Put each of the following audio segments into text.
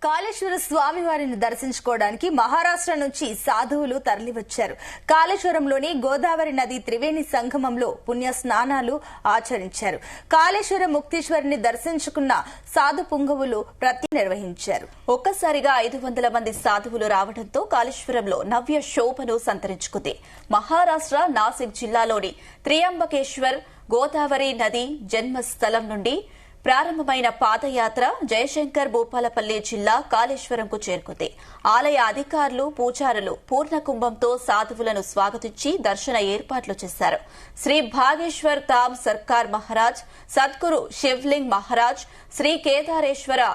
కాళేశ్వర స్వామివారిని దర్శించుకోవడానికి మహారాష్ట్ర నుంచి సాధువులు తరలివచ్చారు. కాళేశ్వరంలోని గోదావరి నది త్రివేణి సంగమంలో పుణ్య స్నానాలు ఆచరించారు. కాళేశ్వర ముక్తేశ్వరిని దర్శించుకున్న సాధు పుంగవులు ప్రతి నిర్వహించారు. ఒక్కసారిగా 500 మంది సాధువులు రావడంతో కాళేశ్వరంలో నవ్య శోభను సంతరించుకుంది. మహారాష్ట్ర నాసిక్ జిల్లాలోని త్రియంబకేశ్వర్ గోదావరి నది జన్మస్థలం నుండి ప్రారంభమైన పాదయాత్ర జయశంకర్ భూపాలపల్లి జిల్లా కాళేశ్వరంకు చేరుకుంది. ఆలయ అధికారులు పూజారులు పూర్ణకుంభంతో సాధువులను స్వాగతించి దర్శన ఏర్పాట్లు చేశారు. శ్రీ భాగేశ్వర్ ధామ్ సర్కార్ మహారాజ్, సద్గురు శివ్లింగ్ మహారాజ్, శ్రీ కేదారేశ్వర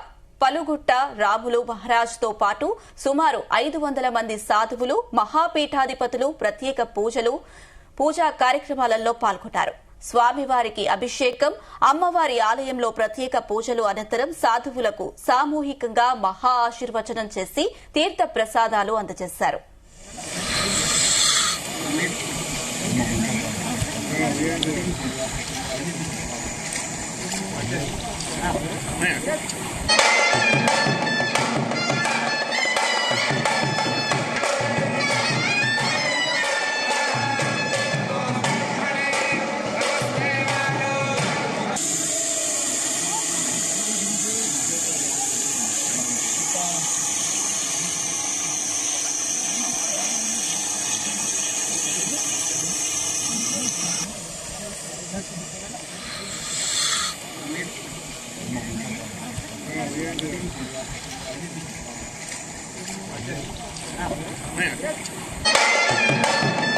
పలుగుట్ట రాములు మహారాజ్ తో పాటు సుమారు 500 మంది సాధువులు మహాపీఠాధిపతులు ప్రత్యేక పూజా కార్యక్రమాలలో పాల్గొన్నారు. స్వామివారికి అభిషేకం, అమ్మవారి ఆలయంలో ప్రత్యేక పూజలు అనంతరం సాధువులకు సామూహికంగా మహా ఆశీర్వచనం చేసి తీర్థ ప్రసాదాలు అందజేశారు. Man.